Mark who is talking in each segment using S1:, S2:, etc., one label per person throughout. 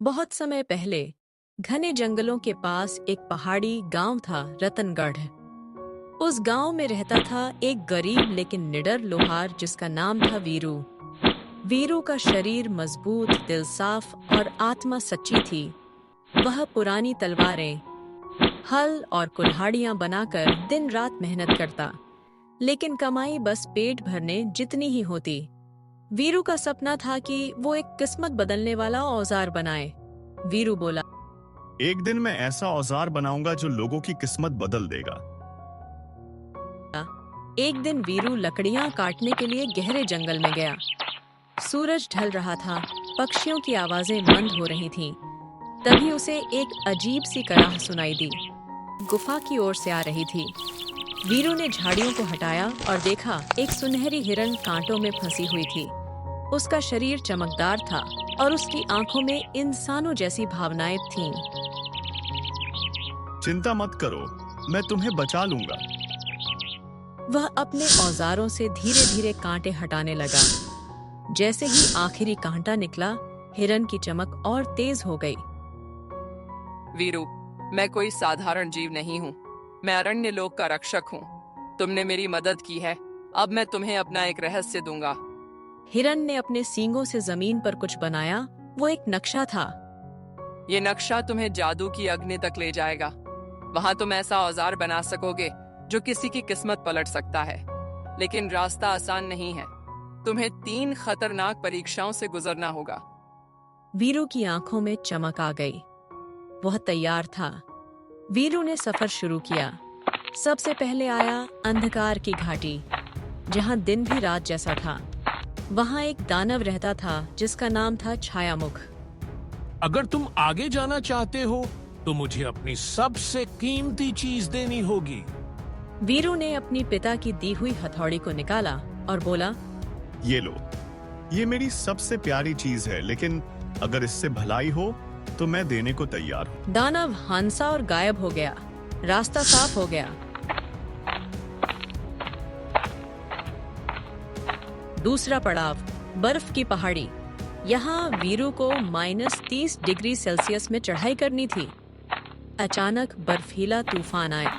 S1: बहुत समय पहले घने जंगलों के पास एक पहाड़ी गांव था, रतनगढ़। उस गांव में रहता था एक गरीब लेकिन निडर लोहार जिसका नाम था वीरू। वीरू का शरीर मजबूत, दिल साफ और आत्मा सच्ची थी। वह पुरानी तलवारें, हल और कुल्हाड़ियां बनाकर दिन रात मेहनत करता, लेकिन कमाई बस पेट भरने जितनी ही होती। वीरू का सपना था कि वो एक किस्मत बदलने वाला औजार बनाए। वीरू बोला,
S2: एक दिन मैं ऐसा औजार बनाऊंगा जो लोगों की किस्मत बदल देगा।
S1: एक दिन वीरू लकड़ियां काटने के लिए गहरे जंगल में गया। सूरज ढल रहा था, पक्षियों की आवाजें मंद हो रही थीं। तभी उसे एक अजीब सी कराह सुनाई दी। गुफा की ओर से आ रही थी। वीरू ने झाड़ियों को हटाया और देखा, एक सुनहरी हिरण कांटों में फंसी हुई थी। उसका शरीर चमकदार था और उसकी आंखों में इंसानों जैसी भावनाएं थीं।
S2: चिंता मत करो, मैं तुम्हें बचा लूंगा।
S1: वह अपने औजारों से धीरे धीरे कांटे हटाने लगा। जैसे ही आखिरी कांटा निकला, हिरन की चमक और तेज हो गई।
S3: वीरू, मैं कोई साधारण जीव नहीं हूँ। मैं अरण्य लोक का रक्षक हूँ। तुमने मेरी मदद की है, अब मैं तुम्हें अपना एक रहस्य दूंगा।
S1: हिरन ने अपने सींगों से जमीन पर कुछ बनाया। वो एक नक्शा था।
S3: ये नक्शा तुम्हें जादू की अग्नि तक ले जाएगा। वहां तुम ऐसा औजार बना सकोगे जो किसी की किस्मत पलट सकता है। लेकिन रास्ता आसान नहीं है। तुम्हें 3 खतरनाक परीक्षाओं से गुजरना होगा।
S1: वीरू की आंखों में चमक आ गई। वह तैयार था। वीरू ने सफर शुरू किया। सबसे पहले आया अंधकार की घाटी, जहां दिन भी रात जैसा था। वहां एक दानव रहता था जिसका नाम था छायामुख।
S4: अगर तुम आगे जाना चाहते हो तो मुझे अपनी सबसे कीमती चीज देनी होगी।
S1: वीरू ने अपनी पिता की दी हुई हथौड़ी को निकाला और बोला,
S2: ये लो, ये मेरी सबसे प्यारी चीज है, लेकिन अगर इससे भलाई हो तो मैं देने को तैयार हूँ।
S1: दानव हंसा और गायब हो गया। रास्ता साफ हो गया। दूसरा पड़ाव, बर्फ की पहाड़ी। यहाँ वीरू को -30 डिग्री सेल्सियस में चढ़ाई करनी थी। अचानक बर्फीला तूफान आया।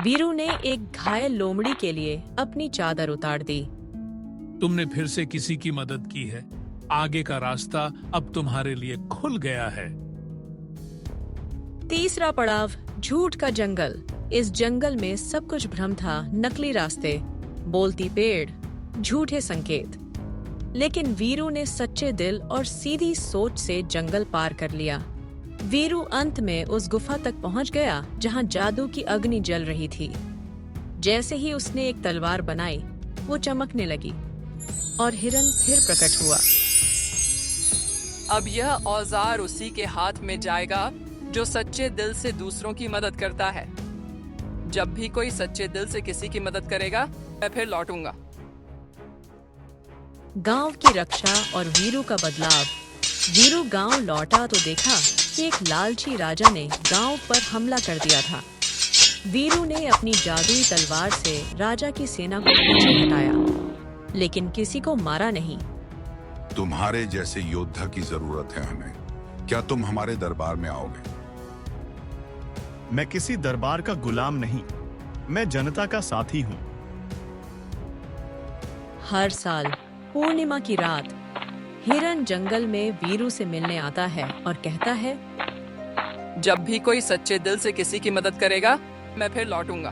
S1: वीरू ने एक घायल लोमड़ी के लिए अपनी चादर उतार दी।
S4: तुमने फिर से किसी की मदद की है। आगे का रास्ता अब तुम्हारे लिए खुल गया है।
S1: तीसरा पड़ाव, झूठ का जंगल। इस जंगल में सब कुछ भ्रम था। नकली रास्ते, बोलती पेड़, झूठे संकेत। लेकिन वीरू ने सच्चे दिल और सीधी सोच से जंगल पार कर लिया। वीरू अंत में उस गुफा तक पहुंच गया जहां जादू की अग्नि जल रही थी। जैसे ही उसने एक तलवार बनाई, वो चमकने लगी और हिरन फिर प्रकट हुआ।
S3: अब यह औजार उसी के हाथ में जाएगा जो सच्चे दिल से दूसरों की मदद करता है। जब भी कोई सच्चे दिल से किसी की मदद करेगा, मैं फिर लौटूंगा।
S1: गांव की रक्षा और वीरू का बदलाव। वीरू गांव लौटा तो देखा कि एक लालची राजा ने गांव पर हमला कर दिया था। वीरू ने अपनी जादुई तलवार से राजा की सेना को पीछे हटाया, लेकिन किसी को मारा नहीं।
S5: तुम्हारे जैसे योद्धा की जरूरत है हमें। क्या तुम हमारे दरबार में आओगे?
S2: मैं किसी दरबार का गुलाम नहीं, मैं जनता का साथी हूँ।
S1: हर साल पूर्णिमा की रात हिरन जंगल में वीरू से मिलने आता है और कहता है,
S3: जब भी कोई सच्चे दिल से किसी की मदद करेगा, मैं फिर लौटूंगा।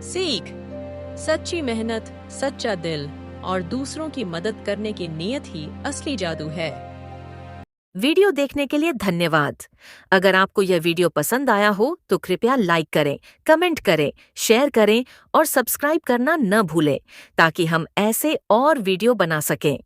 S1: सीख, सच्ची मेहनत, सच्चा दिल और दूसरों की मदद करने की नीयत ही असली जादू है।
S6: वीडियो देखने के लिए धन्यवाद। अगर आपको यह वीडियो पसंद आया हो तो कृपया लाइक करें, कमेंट करें, शेयर करें और सब्सक्राइब करना न भूलें ताकि हम ऐसे और वीडियो बना सकें।